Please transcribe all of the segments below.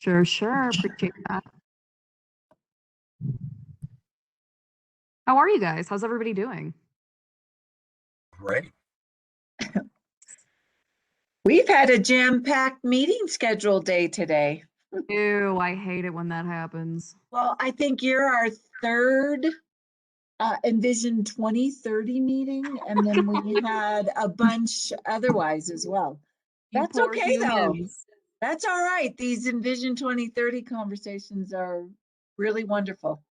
Sure. Appreciate that. How are you guys? How's everybody doing? Right. We've had a jam-packed meeting schedule day today. Ew, I hate it when that happens. Well, I think you're our third Envision 2030 meeting, and then we had a bunch otherwise as well. You That's poor okay though. humans. That's all right. These Envision 2030 conversations are really wonderful.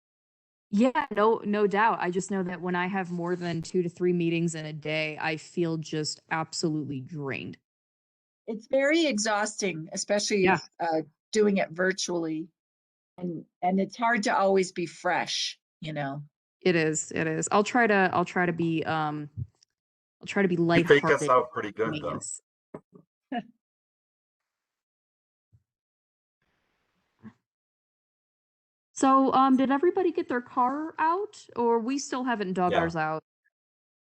Yeah, no doubt. I just know that when I have more than 2 to 3 meetings in a day, I feel just absolutely drained. It's very exhausting, especially Yeah. doing it virtually, and it's hard to always be fresh, you know. It is. I'll try to be You fake us lighthearted out pretty good, though. meetings. So, did everybody get their car out, or we still haven't dug Yeah. ours out?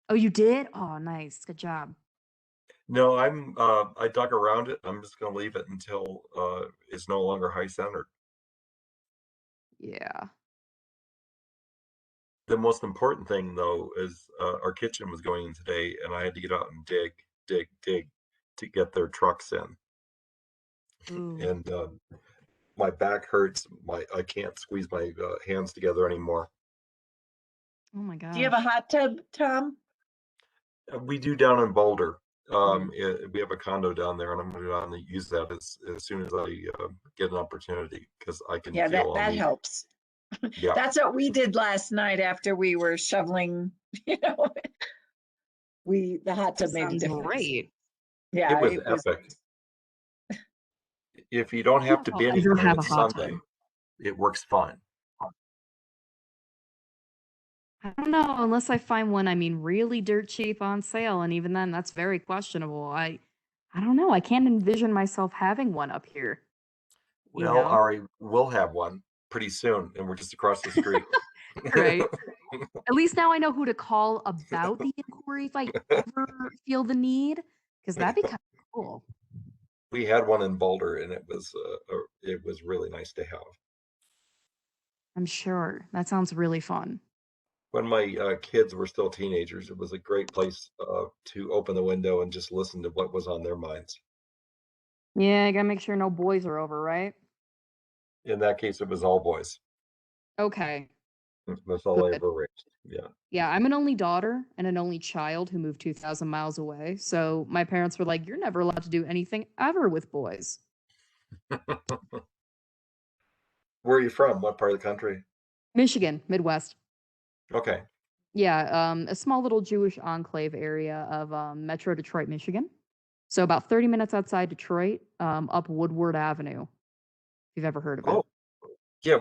Oh, you did? Oh, nice. Good job. No, I dug around it. I'm just gonna leave it until it's no longer high centered. Yeah. The most important thing, though, is our kitchen was going in today, and I had to get out and dig to get their trucks in. Ooh. And my back hurts. I can't squeeze my hands together anymore. Oh my gosh. Do you have a hot tub, Tom? We do down in Boulder. Mhm. We have a condo down there, and I'm going to go down and use that as soon as I get an opportunity, because I can Yeah, feel that helps. Yeah. That's what we did last night after we were shoveling, you know. The hot tub made a Sounds difference. great. Yeah, It was epic. If you don't have to be I'll ever anywhere, have a it's hot Sunday. tub. It works fine. I don't know, unless I find one, I mean, really dirt cheap on sale, and even then, that's very questionable. I don't know. I can't envision myself having one up here. You Well, know? Ari, we'll have one pretty soon, and we're just across the street. Right. At least now I know who to call about the inquiry if I ever feel the need, because that'd be kind of cool. We had one in Boulder, and it was really nice to have. I'm sure. That sounds really fun. When my kids were still teenagers, it was a great place to open the window and just listen to what was on their minds. Yeah, I gotta make sure no boys are over, right? In that case, it was all boys. Okay, That's all I good. ever raised. Yeah. Yeah, I'm an only daughter and an only child who moved 2,000 miles away. So my parents were like, "You're never allowed to do anything ever with boys." Where are you from? What part of the country? Michigan, Midwest. Okay. Yeah, a small little Jewish enclave area of Metro Detroit, Michigan. So about 30 minutes outside Detroit, up Woodward Avenue, if you've ever heard of it. Oh, yeah.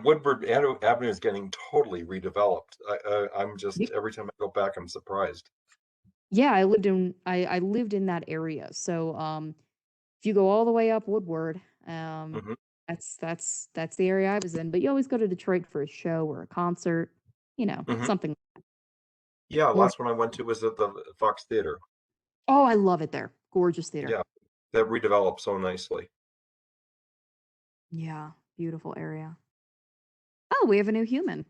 Avenue is getting totally redeveloped. I'm just every time I go back, I'm surprised. Yeah, I lived in that area. So if you go all the way up Woodward, Mhm. that's the area I was in. But you always go to Detroit for a show or a concert, Mhm. something. Yeah, More. last one I went to was at the Fox Theater. Oh, I love it there. Gorgeous theater. Yeah, that redeveloped so nicely. Yeah, beautiful area. Oh, we have a new human.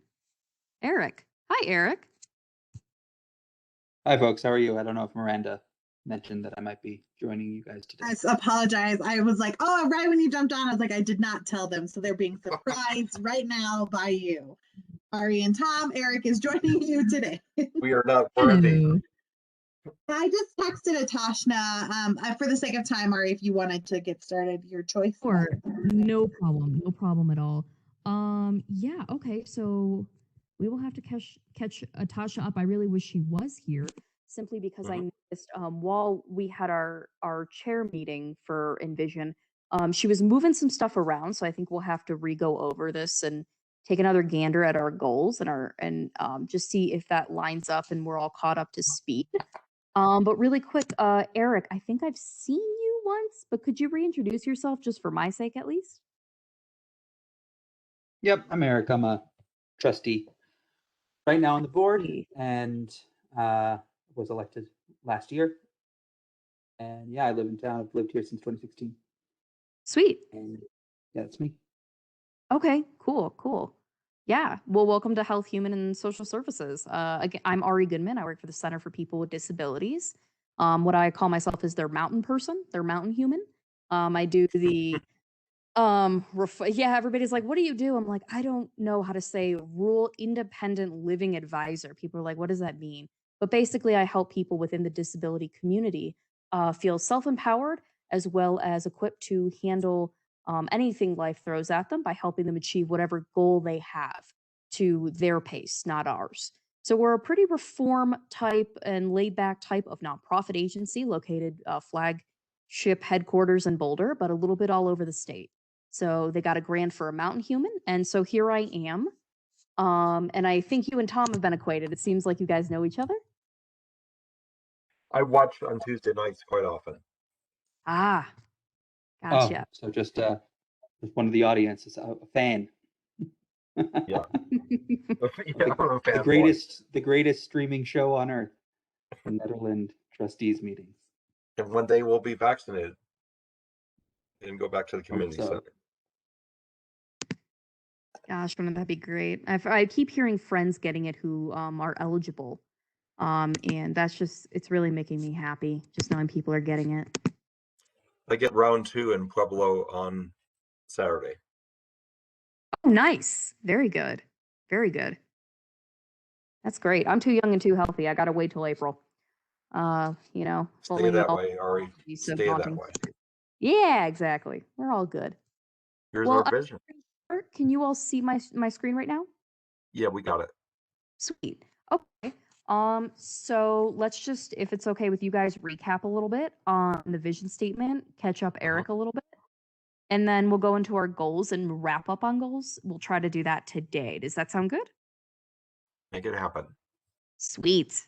Eric. Hi, Eric. Hi, folks. How are you? I don't know if Miranda mentioned that I might be joining you guys today. I apologize. I was like, oh, right when you jumped on, I was like, I did not tell them. So they're being surprised right now by you. Ari and Tom, Eric is joining you today. We are not worthy. I just texted Atashna. For the sake of time, Ari, if you wanted to get started, your choice. Sure. No problem. No problem at all. Yeah, okay. So we will have to catch Atasha up. I really wish she was here simply because I noticed while we had our chair meeting for Envision, she was moving some stuff around, so I think we'll have to re-go over this and take another gander at our goals and just see if that lines up and we're all caught up to speed. But really quick, Eric, I think I've seen you once, but could you reintroduce yourself just for my sake at least? Yep, I'm Eric. I'm a trustee right now on the board Sweet. and was elected last year. And yeah, I live in town. I've lived here since 2016. Sweet. And yeah, that's me. Okay, cool, cool. Yeah. Well, welcome to Health, Human, and Social Services. Again, I'm Ari Goodman. I work for the Center for People with Disabilities. What I call myself is their mountain person, their mountain human. I do the yeah, everybody's like, what do you do? I'm like, I don't know how to say rural independent living advisor. People are like, what does that mean? But basically, I help people within the disability community feel self-empowered as well as equipped to handle anything life throws at them by helping them achieve whatever goal they have to their pace, not ours. So we're a pretty reform type and laid back type of nonprofit agency located flagship headquarters in Boulder, but a little bit all over the state. So they got a grant for a mountain human. And so here I am. And I think you and Tom have been acquainted. It seems like you guys know each other. I watch on Tuesday nights quite often. Ah, Oh, gotcha. so just one of the audience is a fan. Yeah. Yeah, I'm a The fanboy. greatest streaming show on earth, the Netherlands trustees meetings. And one day we'll be vaccinated and go back to the Hope community so. center. Gosh, wouldn't that be great? I keep hearing friends getting it who are eligible. And that's just, it's really making me happy just knowing people are getting it. I get round 2 in Pueblo on Saturday. Oh, nice. Very good. Very good. That's great. I'm too young and too healthy. I gotta wait till April. You know, if Stay only we that all way, Ari. would be so Stay that daunting. way. Yeah, exactly. We're all good. Here's Well, our vision. can you all see my screen right now? Yeah, we got it. Sweet. Okay. So let's just, if it's okay with you guys, recap a little bit on the vision statement, catch up Eric a little bit, and then we'll go into our goals and wrap up on goals. We'll try to do that today. Does that sound good? Make it happen. Sweet.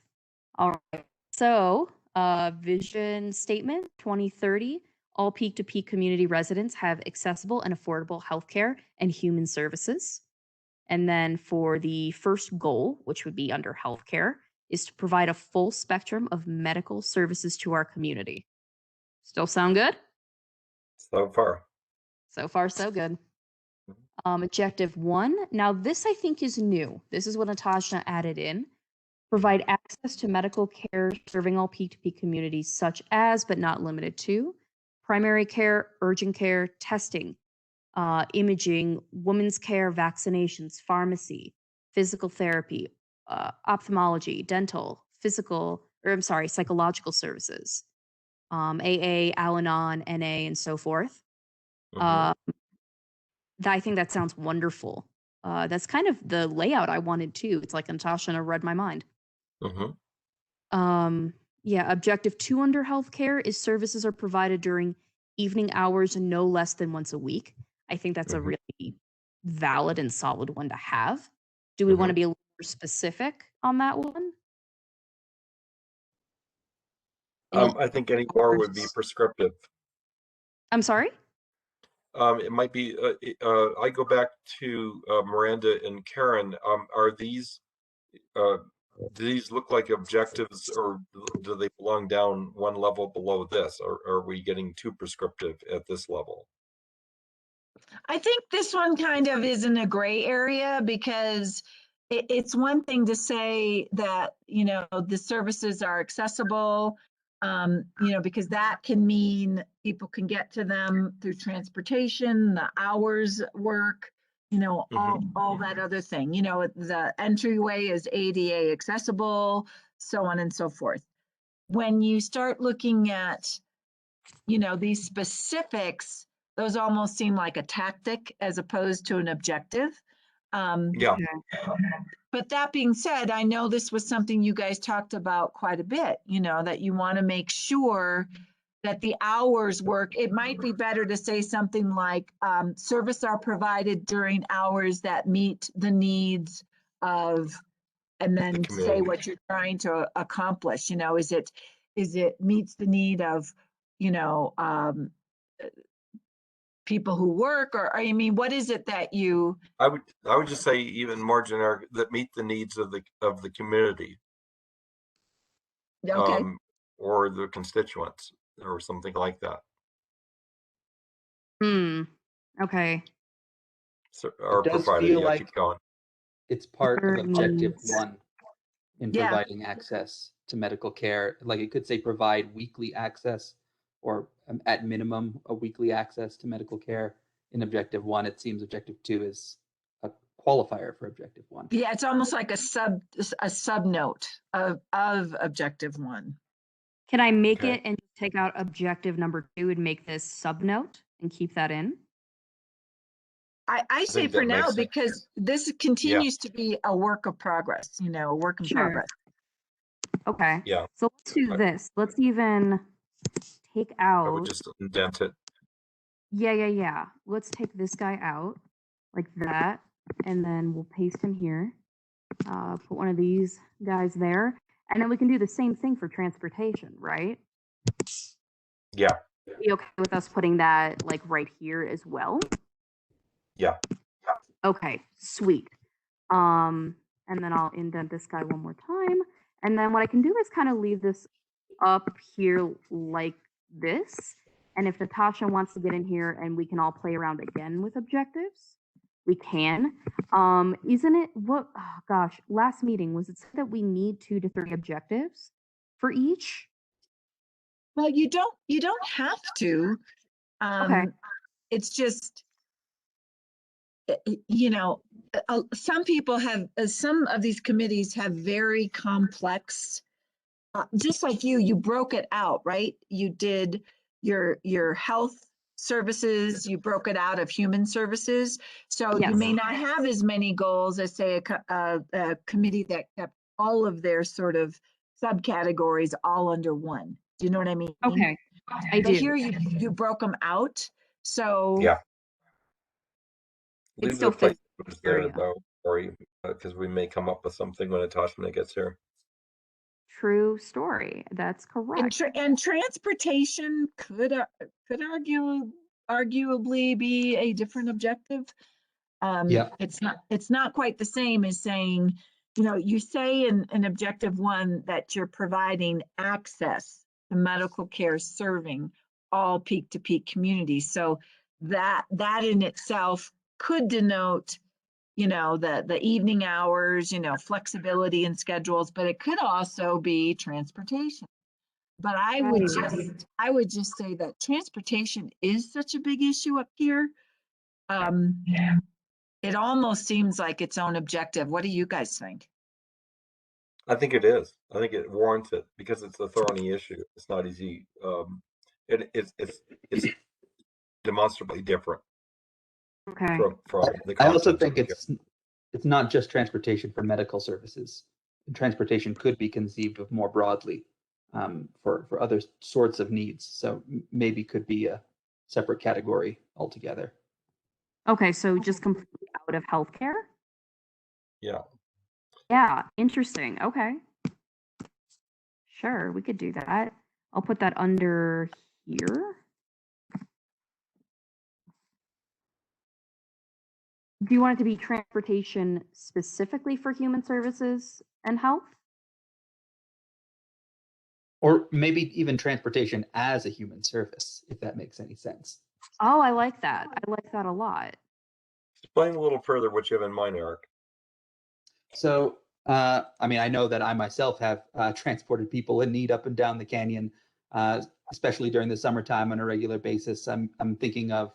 All right. So, vision statement 2030, all peak to peak community residents have accessible and affordable healthcare and human services. And then for the first goal, which would be under healthcare, is to provide a full spectrum of medical services to our community. Still sound good? So far. So far, so good. Objective 1. Now, this I think is new. This is what Natasha added in. Provide access to medical care serving all peak to peak communities, such as, but not limited to, primary care, urgent care, testing, imaging, women's care, vaccinations, pharmacy, physical therapy, ophthalmology, dental, psychological services, AA, Al-Anon, NA, and so forth. I think that sounds wonderful. That's kind of the layout I wanted too. It's like Natasha read my mind. Yeah, objective 2 under healthcare is services are provided during evening hours no less than once a week. I think that's a really valid and solid one to have. Do we want to be a little more specific on that one? I think any more would be prescriptive. I'm sorry? It might be, I go back to Miranda and Karen. Are these, do these look like objectives, or do they belong down one level below this? Or are we getting too prescriptive at this level? I think this one kind of is in a gray area because it's one thing to say that, the services are accessible, because that can mean people can get to them through transportation, the hours work, all that other thing. The entryway is ADA accessible, so on and so forth. When you start looking at, these specifics, those almost seem like a tactic as opposed to an objective. Yeah. But that being said, I know this was something you guys talked about quite a bit, that you want to make sure that the hours work. It might be better to say something like service are provided during hours that meet the needs of, and then say what you're trying to accomplish. Is it meets the need of, people who work, or I mean, what is it that you? I would just say even more generic, that meet the needs of the community. Okay. Or the constituents, or something like that. Okay. Or does provided. feel Yeah, like keep going. it's part of Other objective needs. 1 in Yeah. providing access to medical care. Like it could say provide weekly access, or at minimum a weekly access to medical care in objective 1. It seems objective 2 is a qualifier for objective 1. Yeah, it's almost like a sub note of objective 1. Can I make Okay. it and take out objective number 2 and make this sub note and keep that in? I say think for that makes now, sense. because this continues to be a work of progress, a work in Sure. progress. Okay. Yeah. So let's do this. Let's even take I would out. just indent it. Yeah. Let's take this guy out like that, and then we'll paste him here. Put one of these guys there, and then we can do the same thing for transportation, right? Yeah. Be okay with us putting that like right here as well? Yeah. Okay, sweet. And then I'll indent this guy one more time. And then what I can do is kind of leave this up here like this. And if Natasha wants to get in here and we can all play around again with objectives, we can. Isn't it last meeting was it said that we need 2 to 3 objectives for each? Well, you don't have to. Okay. It's just, some people have, some of these committees have very complex, just like you broke it out, right? You did your health services, you broke it out of human services. So you may Yes. not have as many goals as, say, a committee that kept all of their sort of subcategories all under one. Do you know what I mean? Okay. I But do. here you broke them out. So Yeah. It Leave still the fits placeholders the there area. though, or because we may come up with something when Natasha gets here. True story. That's and, correct. and transportation could arguably be a different objective. Yeah. It's not quite the same as saying, you say in objective 1 that you're providing access to medical care serving all peak to peak communities. So that in itself could denote, the evening hours, flexibility in schedules, but it could also be transportation. But I would just say that transportation is such a big issue up here. It almost seems like its own objective. What do you guys think? I think it is. I think it warrants it because it's a thorny issue. It's not easy. It's demonstrably different Okay. from the I also concept of think it's not just transportation for medical services. Transportation could be conceived of more broadly for other sorts of needs. So maybe could be a separate category altogether. Okay, so just completely out of healthcare? Yeah. Yeah, interesting. Okay. Sure, we could do that. I'll put that under here. Do you want it to be transportation specifically for human services and health? Or maybe even transportation as a human service, if that makes any sense. Oh, I like that. I like that a lot. Explain a little further what you have in mind, Eric. So, I know that I myself have transported people in need up and down the canyon, especially during the summertime on a regular basis. I'm thinking of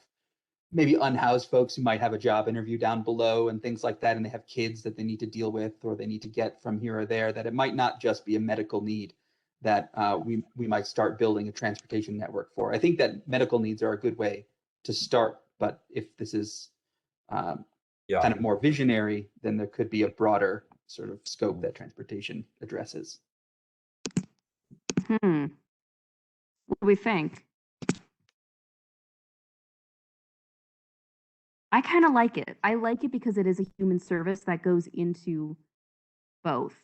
maybe unhoused folks who might have a job interview down below and things like that, and they have kids that they need to deal with or they need to get from here or there, that it might not just be a medical need that we might start building a transportation network for. I think that medical needs are a good way to start, but if this is kind of more visionary, then there could be a broader sort of scope that transportation addresses. What do we think? I kind of like it. I like it because it is a human service that goes into both.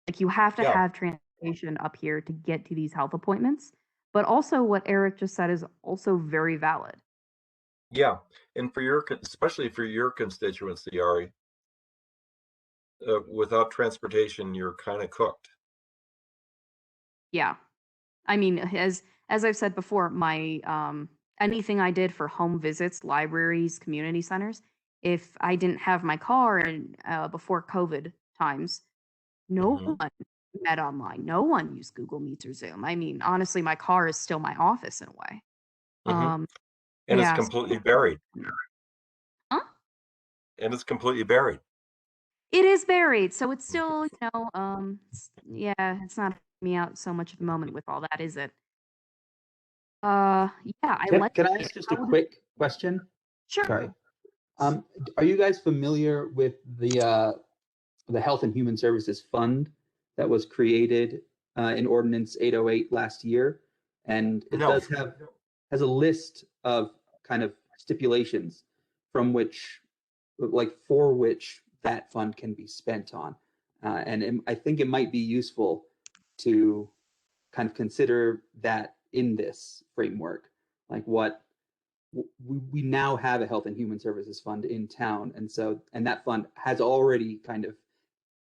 Like you have to have transportation up here to get to these health appointments, but also what Eric just said is also very valid. Yeah, and especially for your constituency, Ari, without transportation, you're kind of cooked. Yeah, I mean, as I've said before, my anything I did for home visits, libraries, community centers, if I didn't have my car and before COVID times, no Mhm. one met online. No one used Google Meets or Zoom. I mean, honestly, my car is still my office in a way. Mhm. Um, And it's yeah. completely buried. Huh? And it's completely buried. It is buried, so it's still, yeah, it's not me out so much at the moment with all that, is it? Yeah, I like Can I it. ask just a How would- quick question? Sure. Sorry. Are you guys familiar with the Health and Human Services Fund that was created in Ordinance 808 last year? And it No. has a list of kind of stipulations from which, like for which that fund can be spent on. I think it might be useful to kind of consider that in this framework, like we now have a Health and Human Services Fund in town, and that fund has already kind of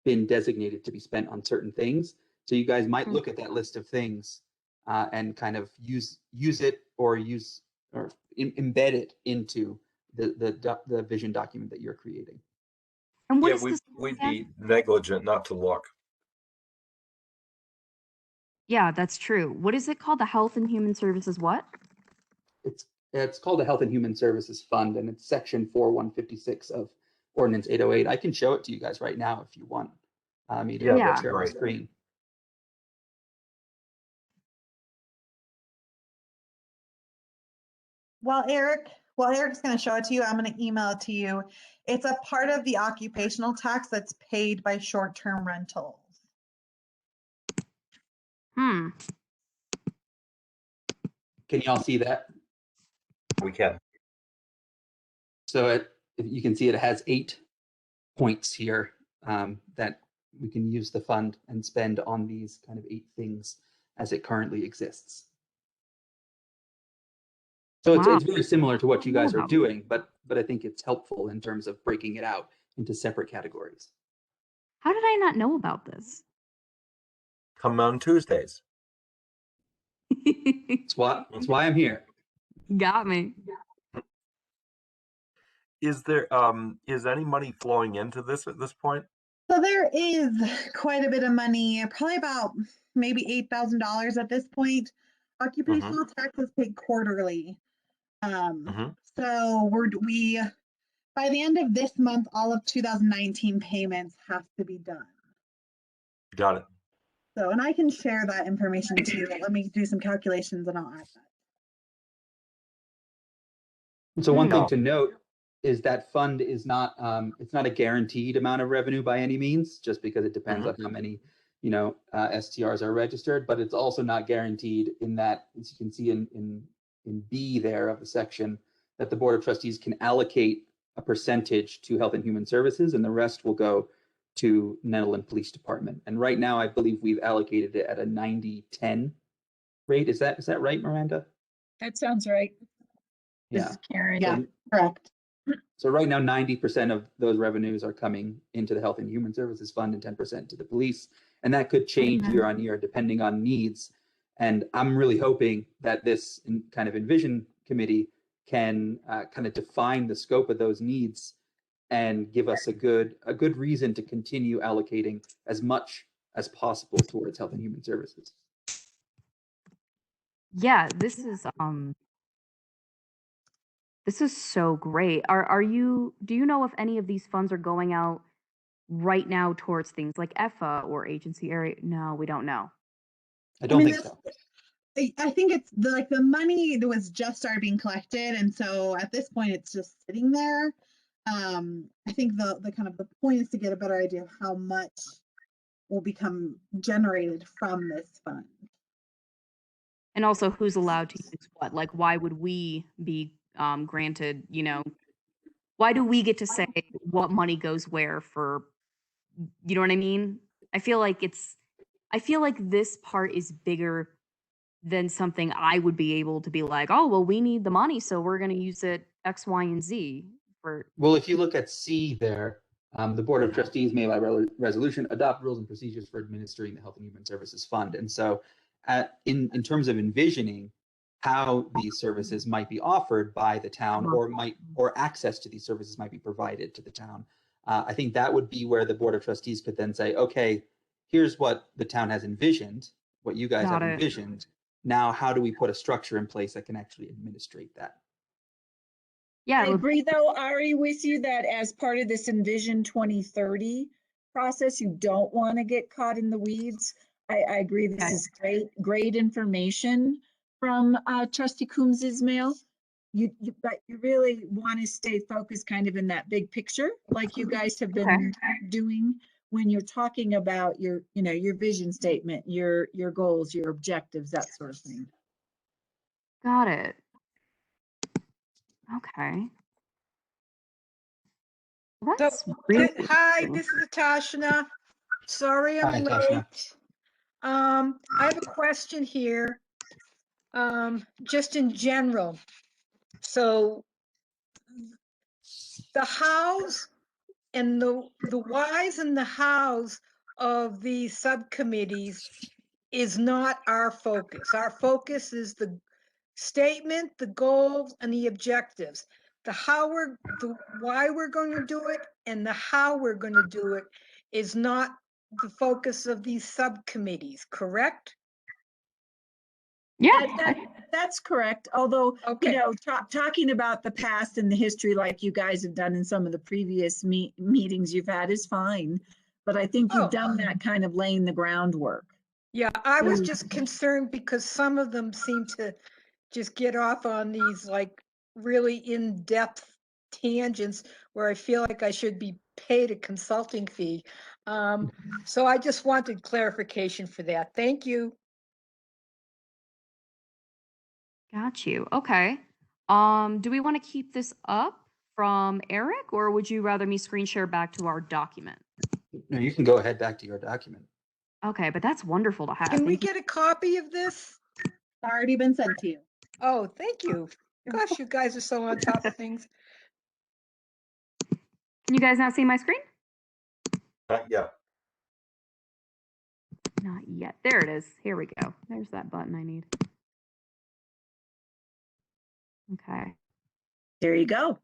been designated to be spent on certain things. So you guys might look at that list of things and kind of use it or embed it into the vision document that you're creating. And what Yeah, is this we'd again? be negligent not to look. Yeah, that's true. What is it called? The Health and Human Services what? It's called the Health and Human Services Fund, and it's section 4156 of Ordinance 808. I can show it to you guys right now if you want me to Yeah, that'd be share my great. screen. While Eric's going to show it to you, I'm going to email it to you. It's a part of the occupational tax that's paid by short-term rentals. Hmm. Can you all see that? We can. So if you can see it has 8 points here that we can use the fund and spend on these kind of 8 things as it currently exists. So Wow. it's very similar to what you guys are Wow. doing, but I think it's helpful in terms of breaking it out into separate categories. How did I not know about this? Come on Tuesdays. That's why I'm here. Got me. Is there is any money flowing into this at this point? So there is quite a bit of money, probably about maybe $8,000 at this point. Occupational tax is paid quarterly. So we by the end of this month, all of 2019 payments have to be done. Got it. So, and I can share that information too. Let me do some calculations and I'll add that. So one thing to note is that fund is not it's not a guaranteed amount of revenue by any means, just because it depends on how many STRs are registered, but it's also not guaranteed in that, as you can see in B there of the section, that the Board of Trustees can allocate a percentage to Health and Human Services and the rest will go to Netherland Police Department. And right now, I believe we've allocated it at a 90-10 rate. Is that right, Miranda? That sounds right. This Yeah. is Karen. Yeah, correct. So right now, 90% of those revenues are coming into the Health and Human Services Fund and 10% to the police. And that could change year on year depending on needs. And I'm really hoping that this kind of Envision committee can kind of define the scope of those needs and give us a good reason to continue allocating as much as possible towards Health and Human Services. Yeah, this is so great. Do you know if any of these funds are going out right now towards things like EFA or agency area? No, we don't know. I don't think so. I think it's the money that was just started being collected, and so at this point it's just sitting there. I think the kind of the point is to get a better idea of how much will become generated from this fund. And also who's allowed to use what? Like, why would we be granted, why do we get to say what money goes where for, you know what I mean? I feel like this part is bigger than something I would be able to be like, oh, well, we need the money, so we're going to use it X, Y, and Z for. Well, if you look at C there, the Board of Trustees may by resolution adopt rules and procedures for administering the Health and Human Services Fund. And so in terms of envisioning how these services might be offered by the town, or access to these services might be provided to the town. I think that would be where the Board of Trustees could then say, okay, here's what the town has envisioned, what you guys have envisioned. Now, how do we put a structure in place that can actually administrate that? Yeah, I agree though, Ari, with you that as part of this Envision 2030 process, you don't want to get caught in the weeds. I agree. This is great information from Trustee Coombs's mail. But you really want to stay focused kind of in that big picture, like you guys have been doing when you're talking about your, your vision statement, your goals, your objectives, that sort of thing. got it. Okay. That's really Hi, this is Tashna. Sorry Hi, I'm Tashna. late. I have a question here, just in general. So the hows and the whys and the hows of these subcommittees is not our focus. Our focus is the statement, the goals, and the objectives. The why we're going to do it and the how we're going to do it is not the focus of these subcommittees, correct? yeah. That's correct. Although, Okay. talking about the past and the history like you guys have done in some of the previous meetings you've had is fine. But I think you've done that kind of laying the groundwork. Yeah, I was just concerned because some of them seem to just get off on these like really in-depth tangents where I feel like I should be paid a consulting fee. So I just wanted clarification for that. Thank you. Got you. Okay. Do we want to keep this up from Eric, or would you rather me screen share back to our document? No, you can go ahead back to your document. Okay, but that's wonderful to have. Can we Thank you. get a copy of this? Already been sent to you. Oh, thank you. Gosh, you guys are so on top of things. Can you guys not see my screen? Not yet. Not yet. There it is. Here we go. There's that button I need. Okay. There you go.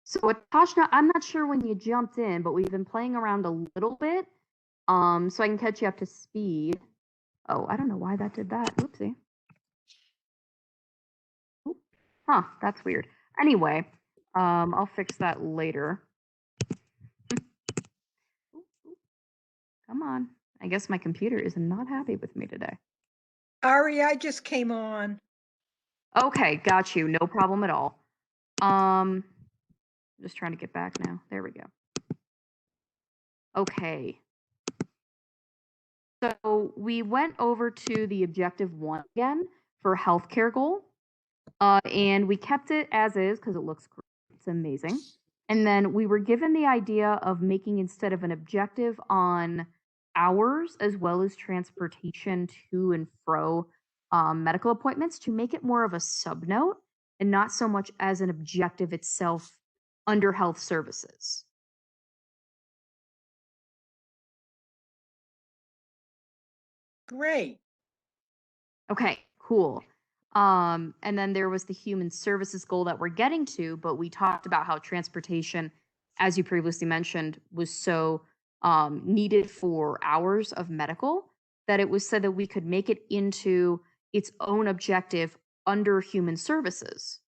So Tashna, I'm not sure when you jumped in, but we've been playing around a little bit. So I can catch you up to speed. Oh, I don't know why that did that. Oopsie. Oop. Huh, that's weird. Anyway, I'll fix that later. Come on. I guess my computer is not happy with me today. Ari, I just came on. Okay, got you. No problem at all. Just trying to get back now. There we go. Okay. So we went over to the objective 1 again for healthcare goal. And we kept it as is because it looks great. It's amazing. And then we were given the idea of making, instead of an objective on hours as well as transportation to and fro medical appointments, to make it more of a subnote and not so much as an objective itself under health services. Great. Okay, cool. And then there was the human services goal that we're getting to, but we talked about how transportation, as you previously mentioned, was so needed for hours of medical that it was said that we could make it into its own objective under human services.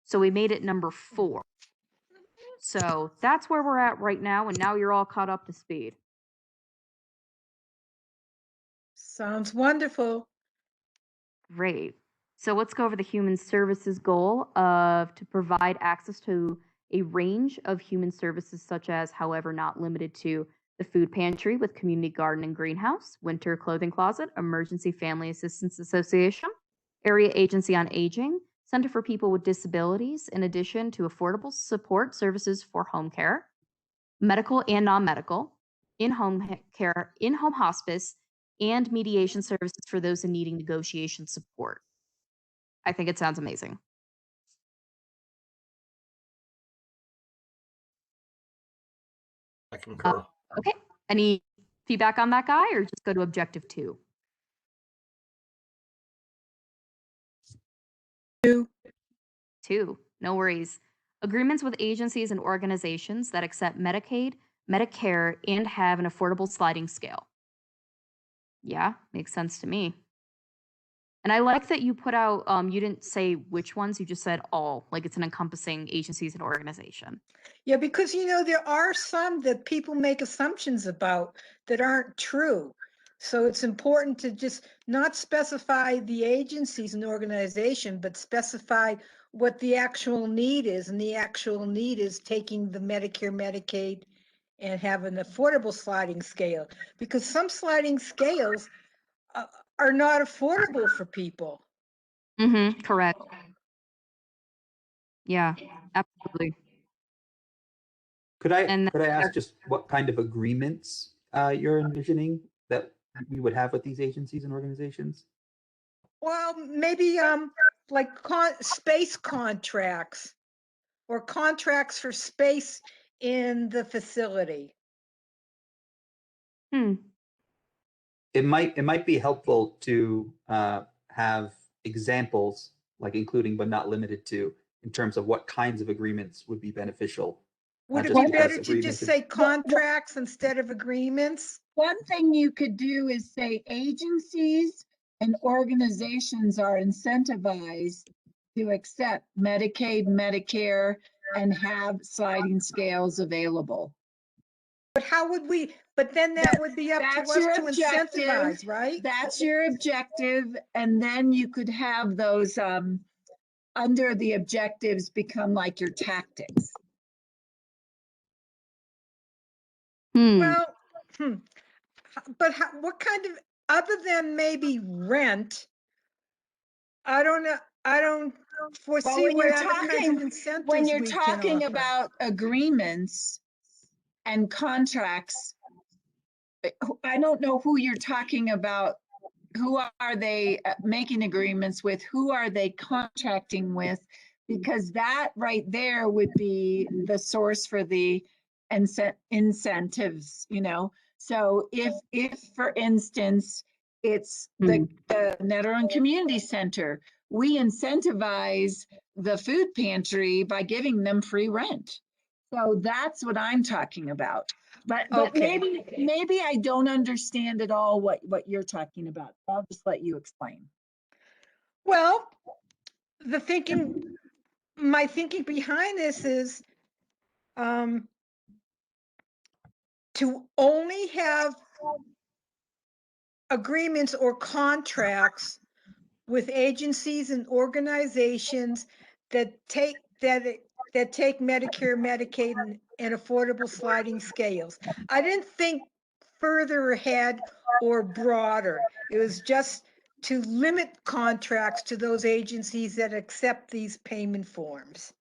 So we made it number 4. So that's where we're at right now, and now you're all caught up to speed. Sounds wonderful. Great. So let's go over the human services goal of to provide access to a range of human services such as, however not limited to, the food pantry with community garden and greenhouse, winter clothing closet, emergency family assistance association, area agency on aging, Center for People with Disabilities, in addition to affordable support services for home care, medical and non-medical, in-home care, in-home hospice, and mediation services for those in needing negotiation support. I think it sounds amazing. I concur. Okay. Any feedback on that guy, or just go to objective 2? 2. No worries. Agreements with agencies and organizations that accept Medicaid, Medicare, and have an affordable sliding scale. Yeah, makes sense to me. And I like that you put out, you didn't say which ones, you just said all, like it's an encompassing agencies and organization. Yeah, because there are some that people make assumptions about that aren't true. So it's important to just not specify the agencies and organization, but specify what the actual need is. And the actual need is taking the Medicare, Medicaid, and have an affordable sliding scale. Because some sliding scales are not affordable for people. Mm-hmm, correct. Yeah, absolutely. Could I And ask just what kind of agreements you're envisioning that we would have with these agencies and organizations? Well, maybe like space contracts or contracts for space in the facility. It might be helpful to have examples, like including but not limited to, in terms of what kinds of agreements would be beneficial. Would it just be because better to just agreements- say contracts instead of agreements? One thing you could do is say agencies and organizations are incentivized to accept Medicaid, Medicare, and have sliding scales available. But how would we, but then that would be up to That's us your to objective. incentivize, right? That's your objective, and then you could have those under the objectives become like your tactics. Well, but what kind of, other than maybe rent, I don't know, I don't foresee when what you're other kinds talking- of incentives When you're we can talking offer. about agreements and contracts, I don't know who you're talking about. Who are they making agreements with? Who are they contracting with? Because that right there would be the source for the incentives, So if for instance, it's the Netherland Community Center, we incentivize the food pantry by giving them free rent. So that's what I'm talking about. But Okay. maybe I don't understand at all what you're talking about. I'll just let you explain. Well, my thinking behind this is to only have agreements or contracts with agencies and organizations that take Medicare, Medicaid, and affordable sliding scales. I didn't think further ahead or broader. It was just to limit contracts to those agencies that accept these payment forms.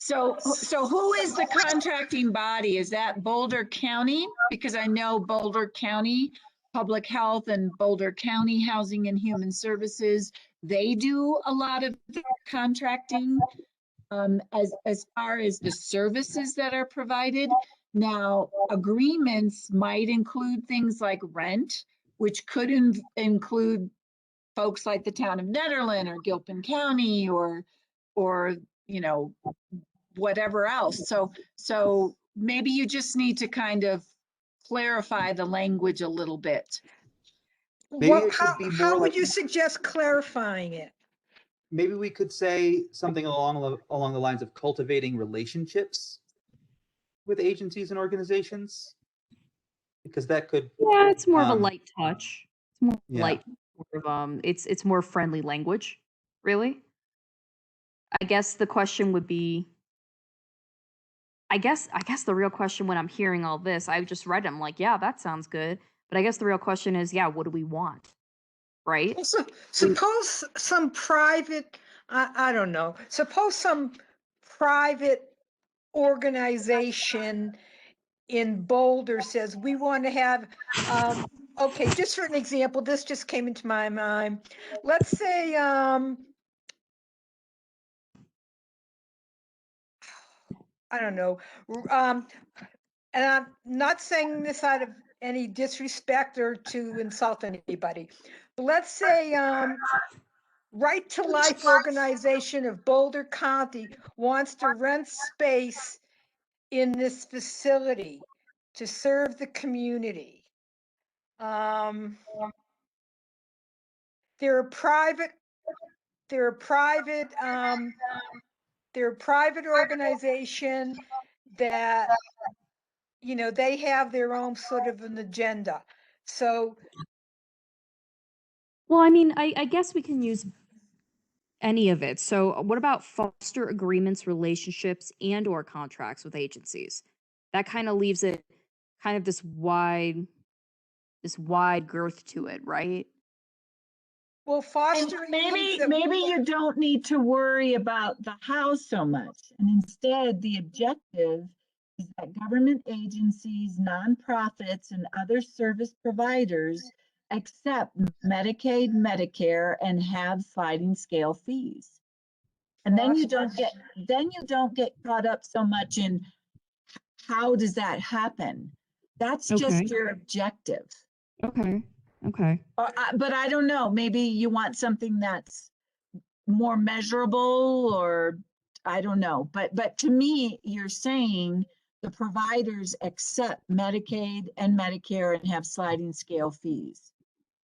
So who is the contracting body? Is that Boulder County? Because I know Boulder County Public Health and Boulder County Housing and Human Services, they do a lot of contracting as far as the services that are provided. Now, agreements might include things like rent, which could include folks like the town of Nederland or Gilpin County or whatever else. So maybe you just need to kind of clarify the language a little bit. Maybe Well, it should be how more would like- you suggest clarifying it? Maybe we could say something along the lines of cultivating relationships with agencies and organizations, because that could. Yeah, it's more of a light touch. It's more Yeah. light, sort of, it's more friendly language, really. I guess the question would be, I guess the real question when I'm hearing all this, I just read it, I'm like, yeah, that sounds good. But I guess the real question is, yeah, what do we want? Right? Well, so, suppose some private, I don't know, suppose some private organization in Boulder says, we want to have, okay, just for an example, this just came into my mind. Let's say, I don't know, and I'm not saying this out of any disrespect or to insult anybody, let's say, Right to Life Organization of Boulder County wants to rent space in this facility to serve the community. They're a private organization that, they have their own sort of an agenda. So, Well, I mean, I guess we can use any of it. So, what about foster agreements, relationships, and or contracts with agencies? That kind of leaves it kind of this wide girth to it, right? well, And fostering means maybe that maybe you don't need to worry about the how so much. And instead, the objective is that government agencies, nonprofits, and other service providers accept Medicaid, Medicare, and have sliding scale fees. And then you don't get caught up so much in how does that happen. That's just Okay. your objective. Okay. Okay. But I don't know, maybe you want something that's more measurable, or I don't know. But to me, you're saying the providers accept Medicaid and Medicare and have sliding scale fees.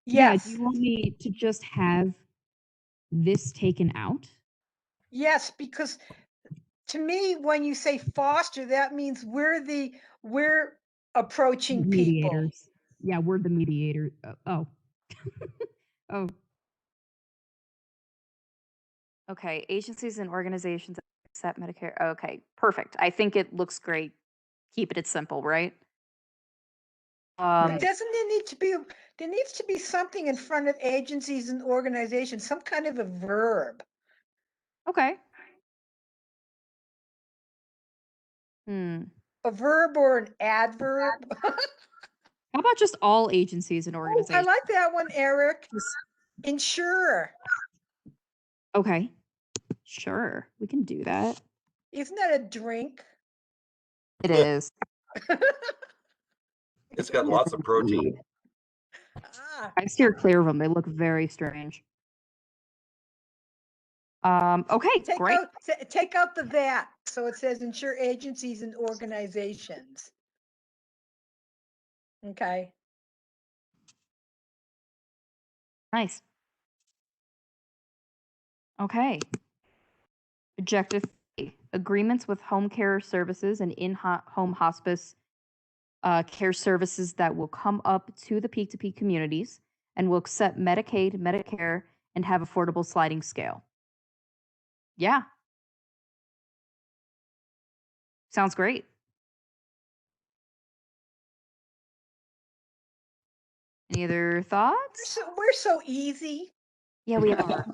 Yeah, do yes, you want me to just have this taken out? yes, because to me, when you say foster, that means we're approaching people. Mediators. Yeah, we're the mediator. Oh. Oh. Okay, agencies and organizations that accept Medicare. Okay, perfect. I think it looks great. Keep it simple, right? But doesn't there needs to be something in front of agencies and organizations, some kind of a verb, Okay. Hmm. a verb or an adverb. How about just all agencies and Oh, I organizations? like that one, Eric. Just- Insurer. Okay. Sure, we can do that. Isn't that a drink? It is. It's got lots of protein. Ah, I steer clear of them. They look very strange. Okay, great. take out the that. So it says insure agencies and organizations. Okay. Nice. Okay. Objective three, agreements with home care services and in-home hospice care services that will come up to the peak-to-peak communities and will accept Medicaid, Medicare, and have affordable sliding scale. Yeah. Sounds great. Any other thoughts? We're so easy. Yeah, we are.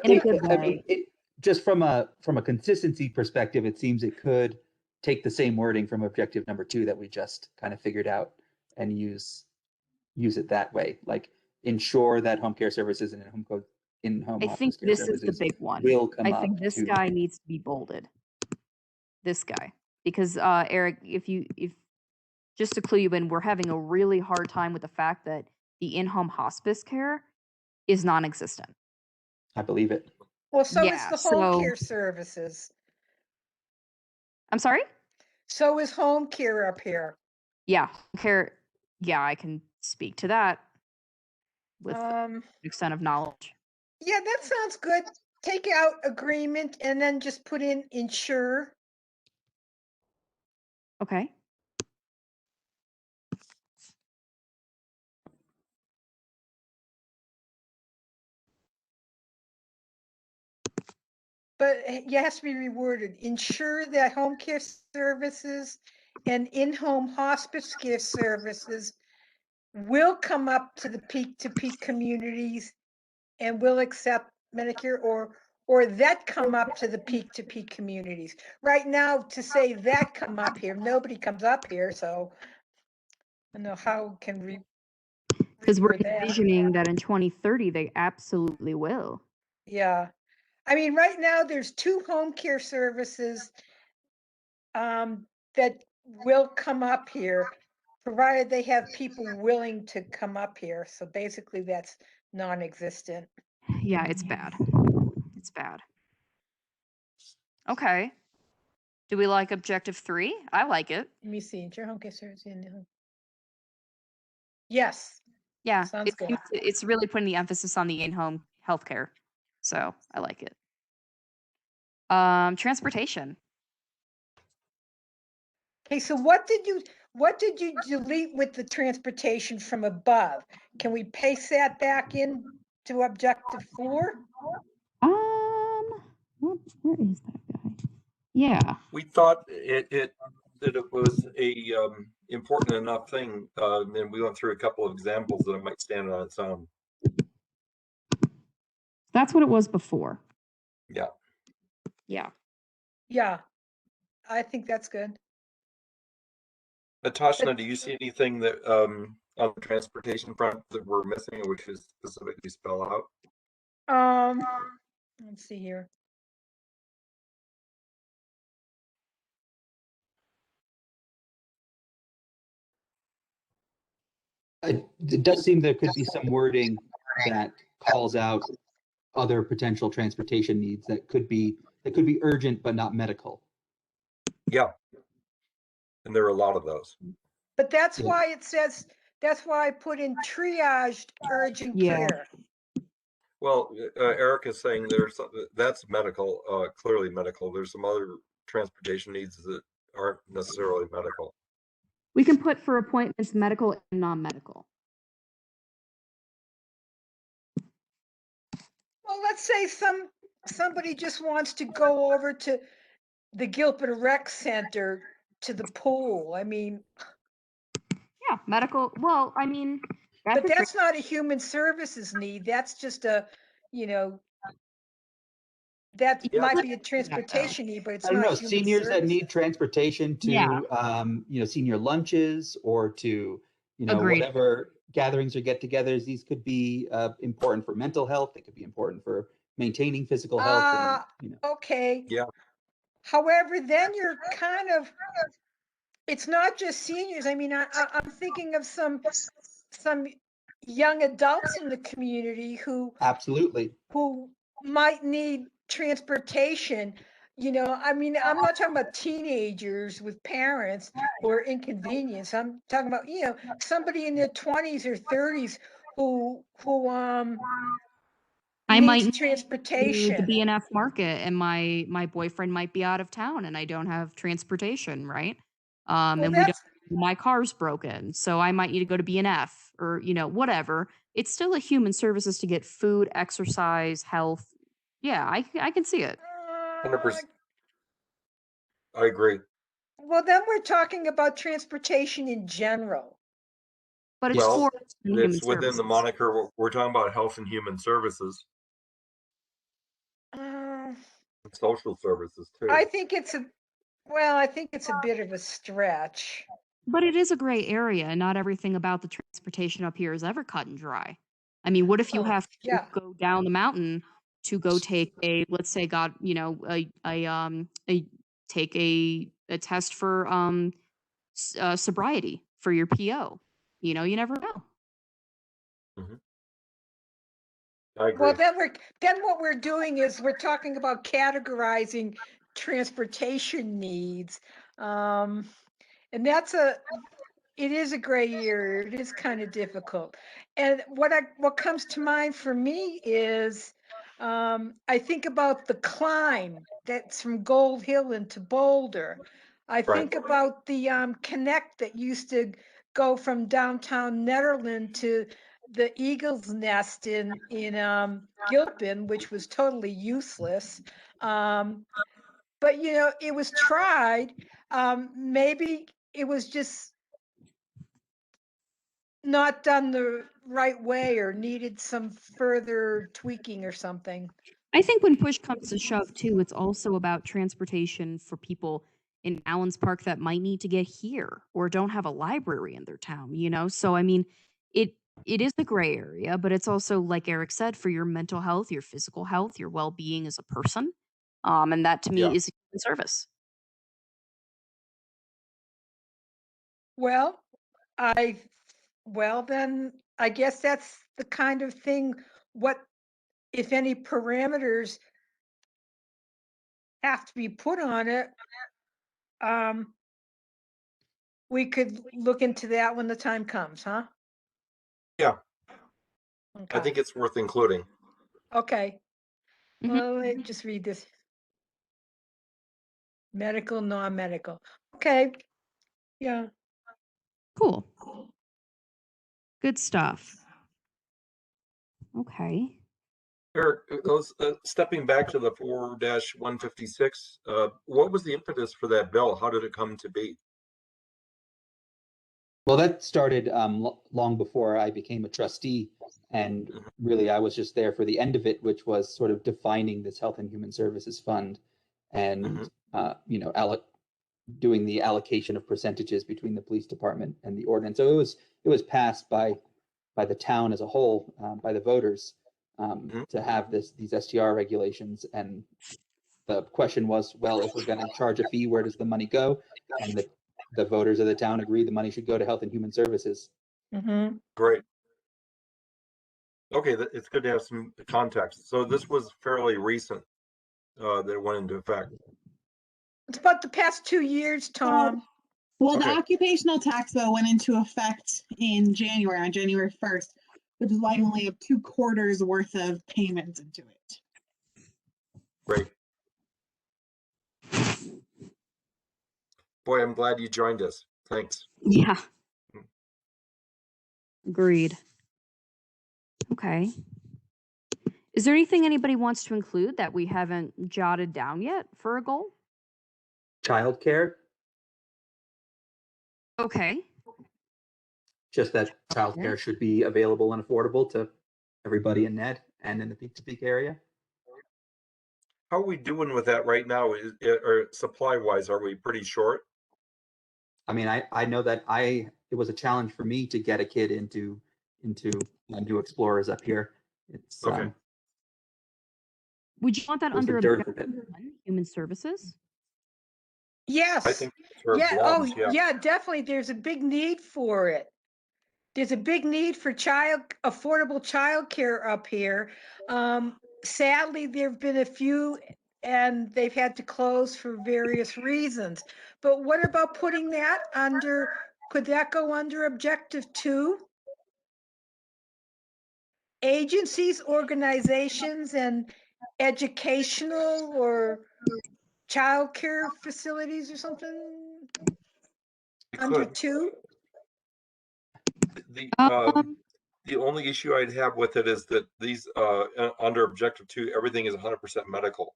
In a good I mean, way. just from a consistency perspective, it seems it could take the same wording from objective number 2 that we just kind of figured out and use it that way. Like ensure that home care services and in-home I think office care this is the services big one. will come I up think this to guy needs to be bolded. This guy. Because Eric, if just to clue you in, we're having a really hard time with the fact that the in-home hospice care is non-existent. I believe it. Well, so is Yeah, the home so- care services. I'm sorry? So is home care up here. Yeah, care. Yeah, I can speak to that with extent of knowledge. Yeah, that sounds good. Take out agreement and then just put in insure. Okay. But it has to be reworded. Ensure that home care services and in-home hospice care services will come up to the peak-to-peak communities and will accept Medicare, or that come up to the peak-to-peak communities. Right now, to say that come up here, nobody comes up here, so I don't know how can we. Because we're reword that. envisioning that in 2030 they absolutely will. Yeah. I mean, right now there's 2 home care services that will come up here, provided they have people willing to come up here. So basically that's non-existent. Yeah, it's bad. It's bad. Okay. Do we like objective 3? I like it. Let me see. Okay, sir. Yes, Yeah, sounds good. it's really putting the emphasis on the in-home healthcare. So I like it. Transportation. Okay, so what did you delete with the transportation from above? Can we paste that back in to objective 4? Where is that guy? Yeah. We thought that it was a important enough thing, and we went through a couple of examples that it might stand on its own. That's what it was before. Yeah. Yeah. Yeah, I think that's good. Natasha, do you see anything that on the transportation front that we're missing, or we should specifically spell out? Let's see here. It does seem there could be some wording that calls out other potential transportation needs that could be urgent but not medical. Yeah. And there are a lot of those. But that's Yeah. why it says, that's why I put in triaged urgent Yeah. care. Well, Eric is saying that's medical, clearly medical. There's some other transportation needs that aren't necessarily medical. We can put for appointments medical and non-medical. Well, let's say somebody just wants to go over to the Gilpin Rec Center to the pool. I mean, Yeah, medical. Well, I mean, but that's not a human services need. That's just a, that Yeah. might be a transportation need, but it's I don't not know, human seniors that service. need transportation to, Yeah. Senior lunches or to, Agreed. whatever gatherings or get-togethers. These could be important for mental health. They could be important for maintaining physical health. And, Okay. Yeah. However, then you're kind of, it's not just seniors. I mean, I'm thinking of some young adults in the community who Absolutely. might need transportation. I mean, I'm not talking about teenagers with parents who are inconvenienced. I'm talking about, somebody in their 20s or 30s who I needs might to transportation. the BNF market, and my boyfriend might be out of town, and I don't have transportation, right? Well, and my car's broken, so I might need to go to BNF or whatever. It's still a human services to get food, exercise, health. Yeah, I can see it. 100%. I agree. Well, then we're talking about transportation in general. But it's Well, for human it's within services. the moniker. We're talking about health and human services, social services too. I think it's a bit of a stretch. But it is a gray area, and not everything about the transportation up here is ever cut and dry. I mean, what if you have to go down the mountain to go take a, let's say, take a test for sobriety for your PO? You never know. I agree. Well, then what we're doing is we're talking about categorizing transportation needs, and it is a gray area. It is kind of difficult. And what comes to mind for me is I think about the climb that's from Gold Hill into Boulder. I think about the connect that used to go from downtown Netherland to the Eagle's Nest in Gilpin, which was totally useless. But it was tried. Maybe it was just not done the right way or needed some further tweaking or something. I think when push comes to shove, too, it's also about transportation for people in Allen's Park that might need to get here or don't have a library in their town, So, I mean, it is a gray area, but it's also, like Eric said, for your mental health, your physical health, your well-being as a person. And that, to me, is a human service. Well, I Well, then I guess that's the kind of thing, what, if any parameters have to be put on it, we could look into that when the time comes, huh? Yeah, I Okay. think it's worth including. Okay. Mhm. Well, let me just read this. Medical, non-medical. Okay. Yeah. Cool. Good stuff. Okay. Eric, stepping back to the 4-156, what was the impetus for that bill? How did it come to be? Well, that started long before I became a trustee. And really, I was just there for the end of it, which was sort of defining this Health and Human Services Fund and, doing the allocation of percentages between the police department and the ordinance. So it was passed by the town as a whole, by the voters, to have these STR regulations. And the question was, well, if we're going to charge a fee, where does the money go? And the voters of the town agreed the money should go to Health and Human Services. Mm-hmm. Great. Okay, it's good to have some context. So this was fairly recent that it went into effect. It's about the past 2 years, Tom. Well, Okay. the occupational tax bill went into effect in January, on January 1st, which is why you only have 2 quarters worth of payments into it. Great. Boy, I'm glad you joined us. Thanks. Yeah. Agreed. Okay. Is there anything anybody wants to include that we haven't jotted down yet for a goal? Childcare, Okay. just that childcare should be available and affordable to everybody in Ned and in the Peak area. How are we doing with that right now? Or supply-wise, are we pretty short? I mean, I know that it was a challenge for me to get a kid into New Explorers up here. It's Okay. Would you want that There's a under dearth of Objective it. 1, Human Services? Yes. I think that's where it Yeah. belongs. Oh, yeah, definitely. There's a big need for it. There's a big need for affordable childcare up here. Sadly, there've been a few and they've had to close for various reasons. But what about putting that under, could that go under Objective 2? Agencies, organizations, and educational or childcare facilities or something We under could. 2? The only issue I'd have with it is that these under Objective 2, everything is 100% medical.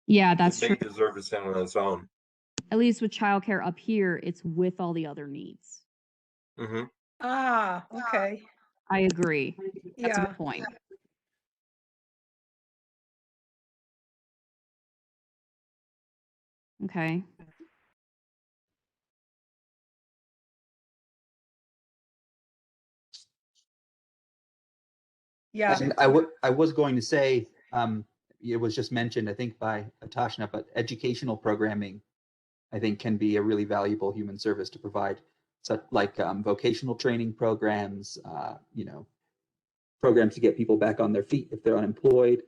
Yeah, that's It may true. deserve to stand on its own. At least with childcare up here, it's with all the other needs. Mm-hmm. Ah, okay. I agree. That's a Yeah. good point. Okay. Yeah. And I was going to say, it was just mentioned, I think by Atashna, but educational programming, I think, can be a really valuable human service to provide, such like vocational training programs, programs to get people back on their feet if they're unemployed.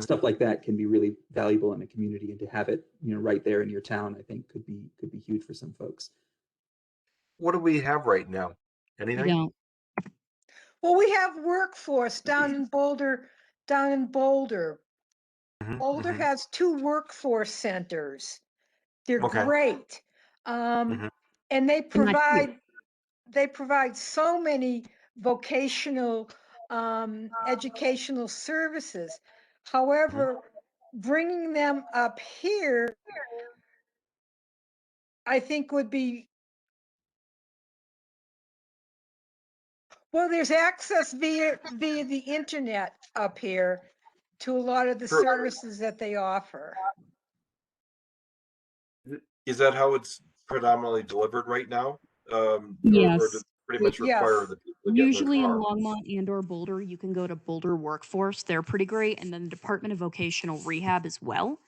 Stuff like that can be really valuable in a community, and to have it, right there in your town, I think could be huge for some folks. What do we have right now? We Anything? don't. Well, we have workforce down in Boulder. Boulder has 2 workforce centers. They're Okay. great. And they provide so many vocational educational services. However, bringing them up here, I think would be, well, there's access via the internet up here to a lot of the Sure. services that they offer. Is that how it's predominantly delivered right now? Or Yes. does it pretty much require that people get Usually in in their car? Longmont and or Boulder, you can go to Boulder Workforce. They're pretty great. And then the Department of Vocational Rehab as well.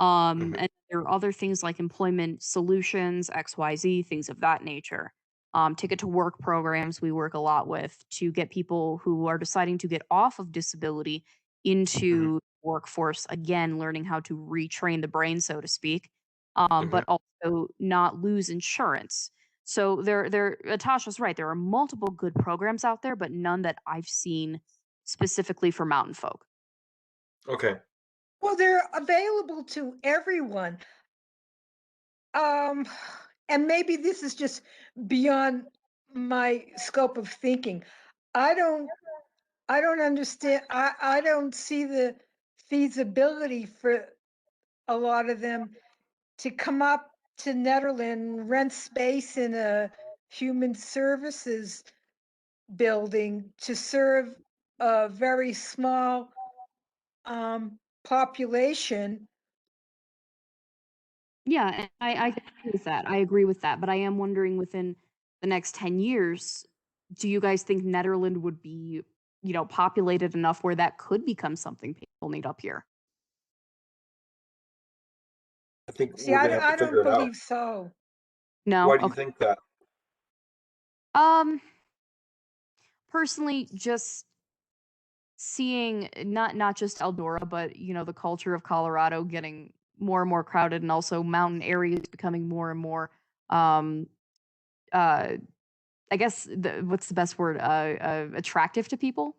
Mhm. And there are other things like employment solutions, XYZ, things of that nature. Ticket to work programs we work a lot with to get people who are deciding to get off of disability Mhm. into workforce again, learning how to retrain the brain, so to speak, Mhm. but also not lose insurance. So Tasha's right. There are multiple good programs out there, but none that I've seen specifically for mountain folk. Okay. Well, they're available to everyone. Um, and maybe this is just beyond my scope of thinking. I don't I don't understand. I don't see the feasibility for a lot of them to come up to Netherland, rent space in a human services building to serve a very small population. Yeah, and I agree with that. I agree with that. But I am wondering within the next 10 years, do you guys think Netherland would be, populated enough where that could become something people need up here? I think See, we're gonna have to I figure don't it out. believe so. No? Why do you Okay. think that? Um, Personally, just seeing not just Eldora, but the culture of Colorado getting more and more crowded, and also mountain areas becoming more and more um uh I guess what's the best word? Attractive to people.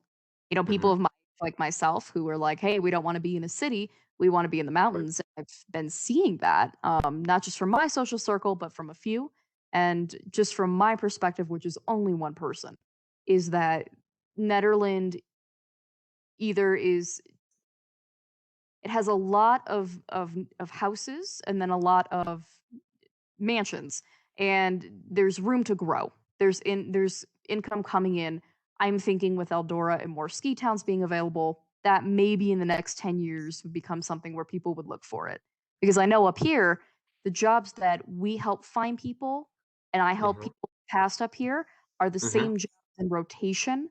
People Mhm. of my like myself who are like, "Hey, we don't want to be in a city. We want to be in the Right. mountains." I've been seeing that, not just from my social circle, but from a few, and just from my perspective, which is only one person, is that Netherland either is it has a lot of houses and then a lot of mansions, and there's room to grow. There's income coming in. I'm thinking with Eldora and more ski towns being available, that maybe in the next 10 years would become something where people would look for it. Because I know up here, the jobs that we help find people and I help Mhm. people cast up here are the Mhm. same jobs in rotation Mhm.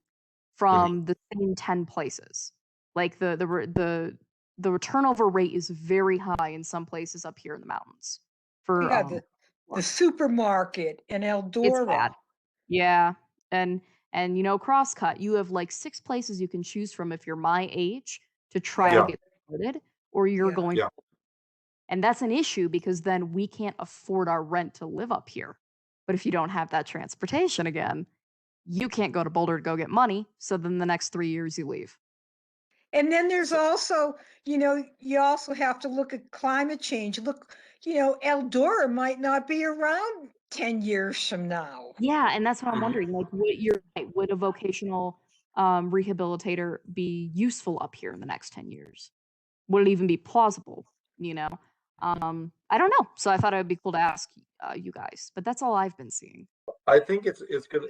from the same 10 places. Like the turnover rate is very high in some places up here in the mountains for Yeah, the work. supermarket in It's Eldora. bad. Yeah. And Crosscut, you have like 6 places you can choose from if you're my age to try to Yeah, Yeah. get started, or you're yeah. going Yeah. and that's an issue because then we can't afford our rent to live up here. But if you don't have that transportation again, you can't go to Boulder to go get money, so then the next 3 years you leave. And then there's So also, you also have to look at climate change. Look, Eldora might not be around 10 years from now. Yeah, and that's what I'm Mhm. wondering, like, would a vocational, rehabilitator be useful up here in the next 10 years? Would it even be plausible, you know? I don't know, so I thought it would be cool to ask, you guys, but that's all I've been seeing. I think it's gonna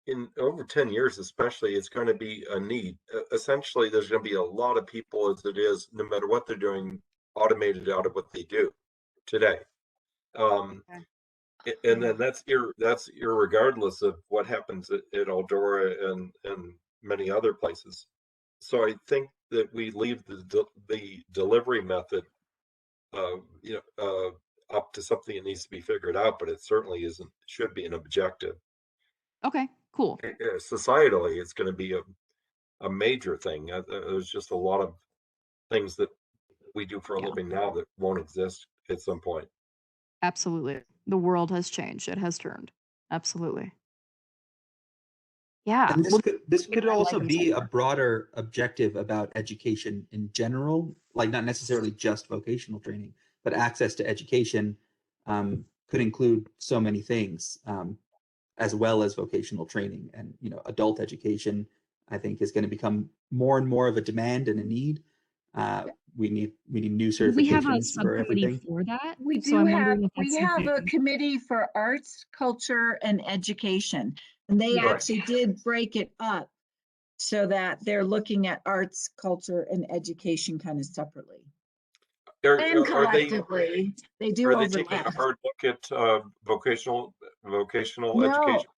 in over 10 years especially, it's gonna be a need. Essentially, there's gonna be a lot of people as it is, no matter what they're doing, automated out of what they do today. Um, Okay. and then that's irregardless of what happens at Eldora and many other places. So I think that we leave the delivery method, up to something that needs to be figured out, but it certainly isn't should be an objective. Okay, cool. Societally, it's going to be a major thing. There's just a lot of things that we do for a Yeah, living now that won't exist at some point. absolutely. The world has changed, it has turned. Absolutely. Yeah, And well, this you know, could I also like them so be a far. broader objective about education in general, like not necessarily just vocational training, but access to education could include so many things, as well as vocational training. And adult education, I think, is going to become more and more of a demand and a need. We need new Well, we have a certifications for subcommittee everything. for that, We so do I'm have, wondering if we that's have a something. committee for arts, culture, and education. And they Yeah. Right. actually did break it up so that they're looking at arts, culture, and education kind of separately. And Are they collectively, they do are they taking a overlap. hard look at vocational No, education?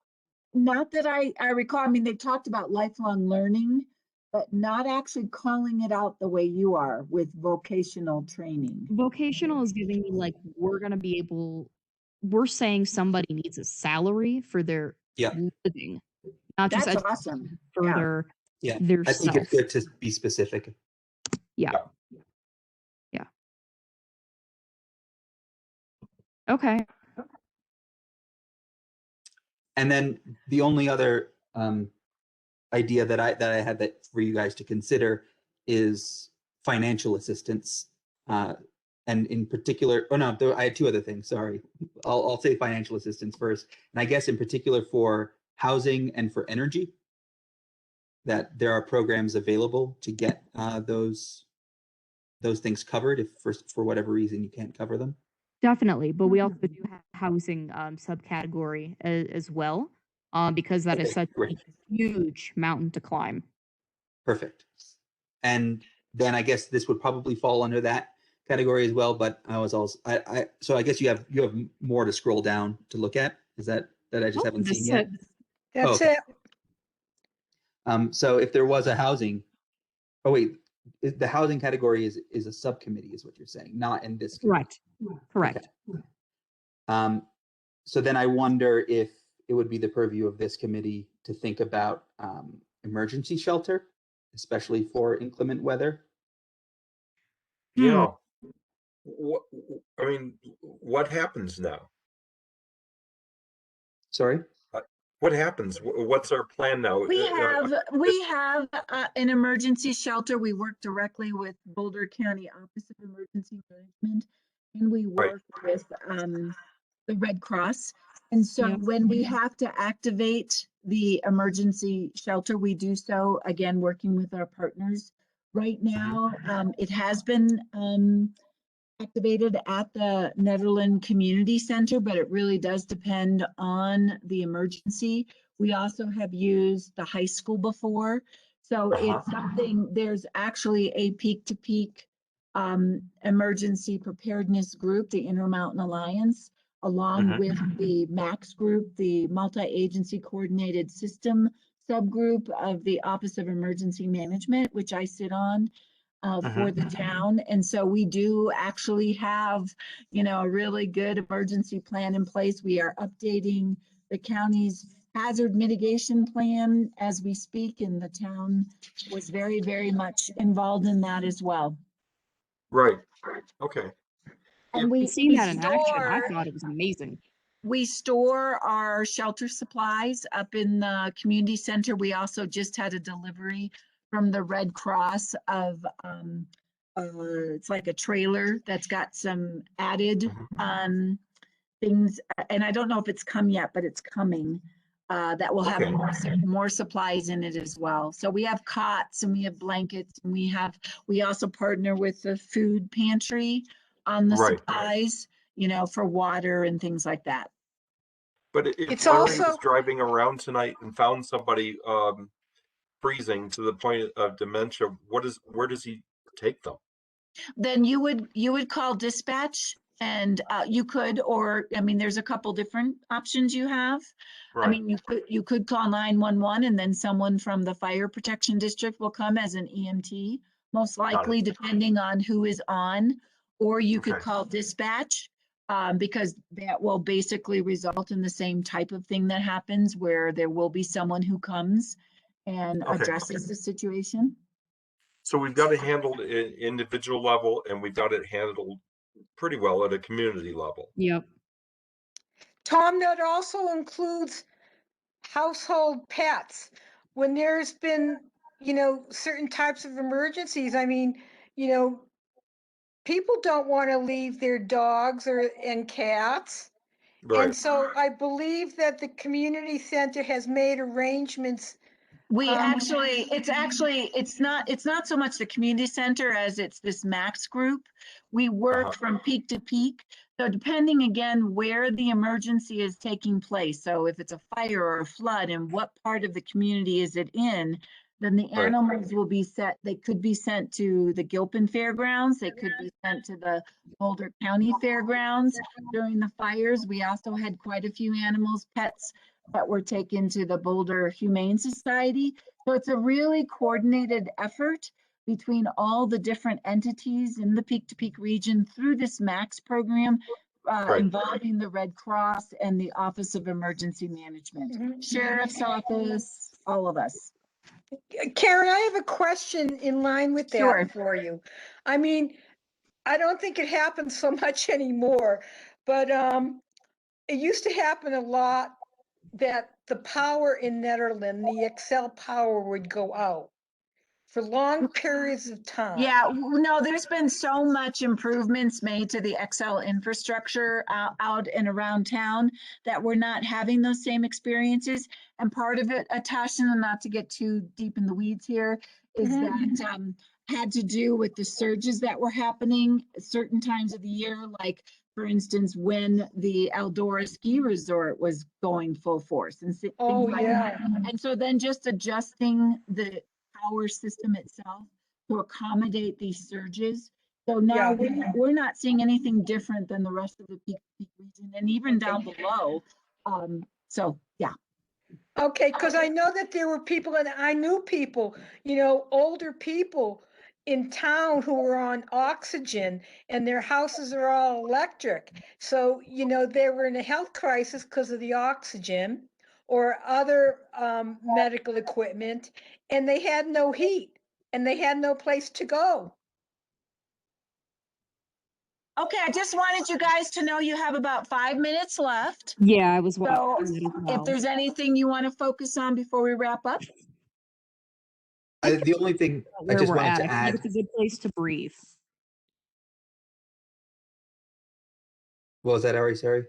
not that I recall. I mean, they talked about lifelong learning, but not actually calling it out the way you are with vocational training. Vocational is giving me like we're saying somebody needs a salary for their Yeah. living, not just That's a awesome. for Yeah. Yeah, their I think self. it's good to be specific. Yeah. Yeah. Yeah. Okay. And then the only other idea that I had that for you guys to consider is financial assistance, and in particular, oh no, I had two other things. Sorry, I'll say financial assistance first, and I guess in particular for housing and for energy, that there are programs available to get those things covered if for whatever reason you can't cover them. Definitely, but we also do have housing subcategory as well, because that is Okay, such a great. huge mountain to climb. Perfect. And then I guess this would probably fall under that category as well. But I was also so I guess you have more to scroll down to look at. Is that I just haven't seen yet? That's okay. it. So if there was a housing, oh wait, the housing category is a subcommittee, is what you're saying, not in this committee. Correct. Okay. So then I wonder if it would be the purview of this committee to think about emergency shelter, especially for inclement weather. Yeah. What, I mean, what happens now? Sorry? What happens? What's our plan now? We have an emergency shelter. We work directly with Boulder County Office of Emergency Management, and we work with the Red Cross. And so Yep. when we have to activate the emergency shelter, we do so, again, working with our partners. Right now, it has been activated at the Netherland Community Center, but it really does depend on the emergency. We also have used the high school before. So it's something, there's actually a peak-to-peak emergency preparedness group, the Intermountain Alliance, along with the MAX group, the Multi-Agency Coordinated System subgroup of the Office of Emergency Management, which I sit on. For the town. And so we do actually have, a really good emergency plan in place. We are updating the county's hazard mitigation plan as we speak, and the town was very, very much involved in that as well. Right. Okay. And we Seeing that in action, I store, thought it was amazing. we store our shelter supplies up in the community center. We also just had a delivery from the Red Cross of it's like a trailer that's got some added things, and I don't know if it's come yet, but it's coming. That will have more supplies in it as well. So we have cots and we have blankets, and we also partner with the food pantry on the supplies, for water and things like that. But if It's Larry also- was driving around tonight and found somebody freezing to the point of dementia, where does he take them? Then you would call dispatch, and you could, or there's a couple different options you have. Right. I mean, you could call 911, and then someone from the fire protection district will come as an EMT, most likely, depending on who is on, or you could call dispatch, because that will basically result in the same type of thing that happens, where there will be someone who comes and addresses the situation. So we've got it handled at individual level, and we've got it handled pretty well at a community level. Yep. Tom, that also includes household pets. When there's been, certain types of emergencies, people don't want to leave their dogs and cats. Right. And so I believe that the community center has made arrangements. It's not so much the community center as it's this MAX group. We work from peak to peak. So depending again where the emergency is taking place. So if it's a fire or a flood and what part of the community is it in, then the animals will be they could be sent to the Gilpin Fairgrounds. They could be sent to the Boulder County Fairgrounds during the fires. We also had quite a few animals, pets, that were taken to the Boulder Humane Society. So it's a really coordinated effort between all the different entities in the Peak to Peak region through this MAX program, Right. involving the Red Cross and the Office of Emergency Management, Mhm. Sheriff's Office, all of us. Karen, I have a question in line with Sure. that for you. I mean, I don't think it happens so much anymore, but it used to happen a lot that the power in Netherlands, the Excel power would go out for long periods of time. Yeah, no, there's been so much improvements made to the Excel infrastructure out and around town that we're not having those same experiences. And part of it, Tasha, and not to get too deep in the weeds here, is that had to do with the surges that were happening at certain times of the year, like for instance, when the Eldora ski resort was going full force and things Oh, like yeah. that. And so then just adjusting the power system itself to accommodate these surges. So now we're not seeing anything different than the rest of the peak region and even down below. So yeah. Okay, because I know that there were people, and I knew people, older people in town who were on oxygen and their houses are all electric. So, they were in a health crisis because of the oxygen or other medical equipment, and they had no heat and they had no place to go. Okay, I just wanted you guys to know you have about 5 minutes left. Yeah, I was So watching it as if well. there's anything you want to focus on before we wrap up. The only thing I Where just we're wanted at, to I think add, it's a good place to breathe. what was that, Ari? Sorry.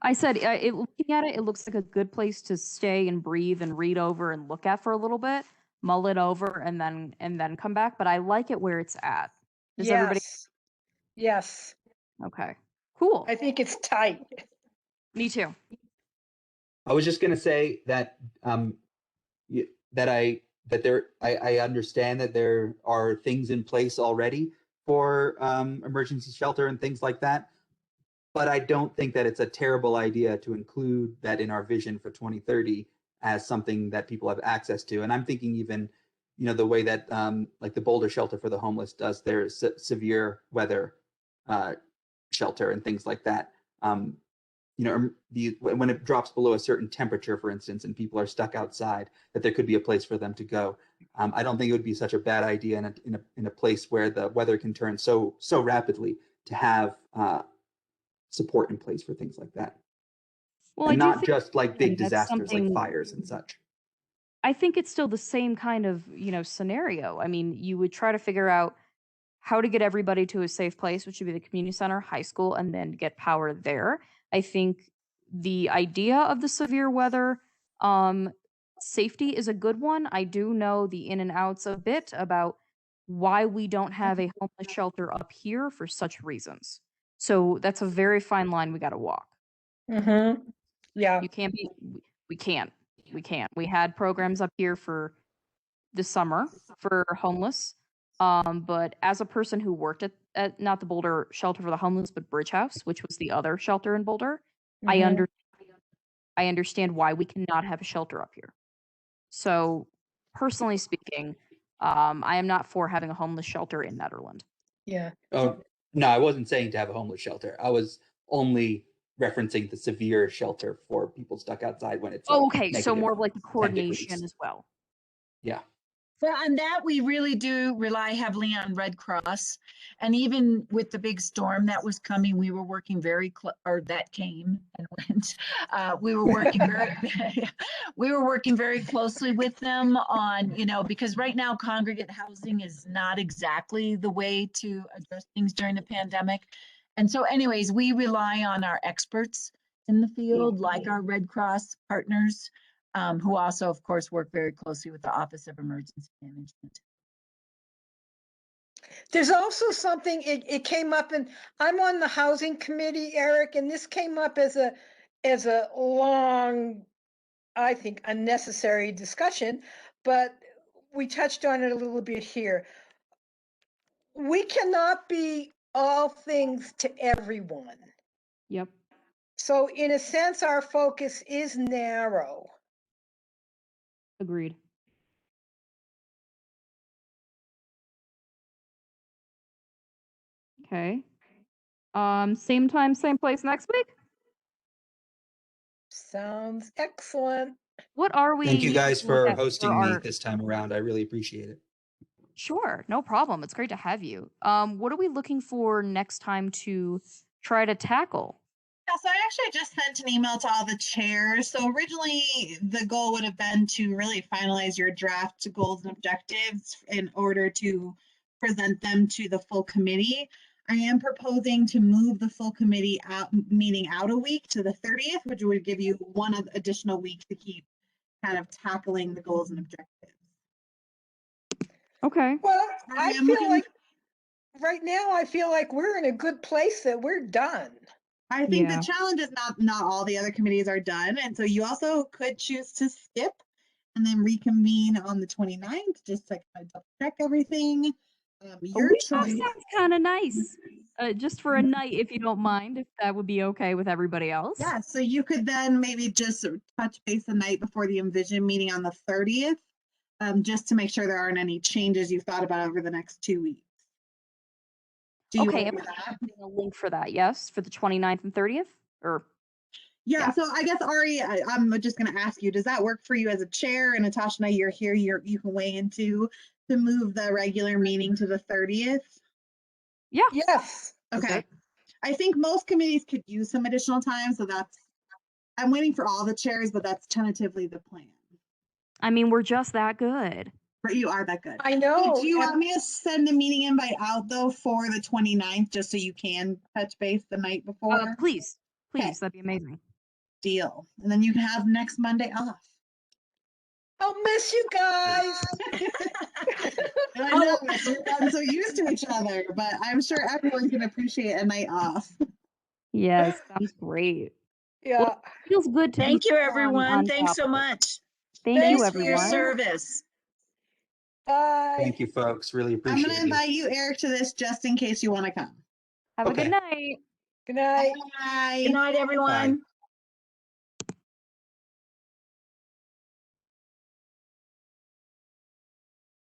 I said, looking at it, it looks like a good place to stay and breathe and read over and look at for a little bit, mull it over, and then come back. But I like it where it's at. Does everybody? Yes. Okay, cool. I think it's tight. Me too. I was just going to say that I understand that there are things in place already for emergency shelter and things like that, but I don't think that it's a terrible idea to include that in our vision for 2030 as something that people have access to. And I'm thinking even, the way that like the Boulder Shelter for the Homeless does their severe weather shelter and things like that. When it drops below a certain temperature, for instance, and people are stuck outside, that there could be a place for them to go. I don't think it would be such a bad idea in a place where the weather can turn so rapidly to have support in place for things like that, Well, and I do not think just like big that's disasters like something. fires and such. I think it's still the same kind of scenario. I mean, you would try to figure out how to get everybody to a safe place, which would be the community center, high school, and then get power there. I think the idea of the severe weather safety is a good one. I do know the in and outs a bit about why we don't have a homeless shelter up here for such reasons. So that's a very fine line we got to walk. Mm-hmm. Yeah. You can't be, we can't, we can't. We had programs up here for the summer for homeless. But as a person who worked at not the Boulder Shelter for the Homeless, but Bridge House, which was the other shelter in Boulder, Mhm. I understand why we cannot have a shelter up here. So, personally speaking, I am not for having a homeless shelter in Netherlands. Yeah. Oh no, I wasn't saying to have a homeless shelter. I was only referencing the severe shelter for people stuck outside when it's like Oh, okay. So negative more of like the 10 coordination degrees. as well. Yeah. Well, on that, we really do rely heavily on Red Cross. And even with the big storm that was coming, we were working or that came and went. We were working we were working very closely with them on, because right now congregate housing is not exactly the way to address things during the pandemic. And so anyways, we rely on our experts in the field, like our Red Cross partners, who also, of course, work very closely with the Office of Emergency Management. There's also something, it came up, and I'm on the housing committee, Eric, and this came up as a long, I think, unnecessary discussion, but we touched on it a little bit here. We cannot be all things to everyone. Yep. So in a sense, our focus is narrow. Agreed. Okay. Same time, same place next week? Sounds excellent. What are we Thank you guys looking for at hosting me our... this time around. I really appreciate it. Sure, no problem. It's great to have you. What are we looking for next time to try to tackle? Yeah, so I actually just sent an email to all the chairs. So originally the goal would have been to really finalize your draft goals and objectives in order to present them to the full committee. I am proposing to move the full committee meeting out a week to the 30th, which would give you one additional week to keep kind of tackling the goals and objectives. Okay. Well, I I'm feel looking- like right now I feel like we're in a good place that we're done. I think Yeah. the challenge is not all the other committees are done. And so you also could choose to skip and then reconvene on the 29th, just to kind of double check everything. Your That choice. sounds kind of nice. Just for a night, if you don't mind, if that would be okay with everybody else. Yeah, so you could then maybe just touch base the night before the Envision meeting on the 30th, just to make sure there aren't any changes you've thought about over the next 2 weeks. Do you Okay, agree and with that? a link for that, yes? For the 29th and 30th? Or Yeah, Yeah. so I guess Ari, I'm just going to ask you, does that work for you as a chair? And Natasha and I, you're here, you can weigh into to move the regular meeting to the 30th? yeah. Yes. Okay. I think most committees could use some additional time, so I'm waiting for all the chairs, but that's tentatively the plan. I mean, we're just that good. But you are that good. I know. Do you and- want me to send a meeting invite out though for the 29th, just so you can touch base the night before? Please, Okay. that'd be amazing. Deal. And then you can have next Monday off. I'll miss you guys. I know, we've gotten so used to each other, but I'm sure everyone can appreciate a night off. Yes, sounds great. Yeah. Feels good to Thank be you, on everyone. Thanks top so of it. much. Thank you, Thanks For your everyone. service. Bye. Thank you, folks. Really I'm appreciate going to you. invite you, Eric, to this just in case you want to come. Have a Okay. good night. Good night. Bye. Good night, everyone. Bye.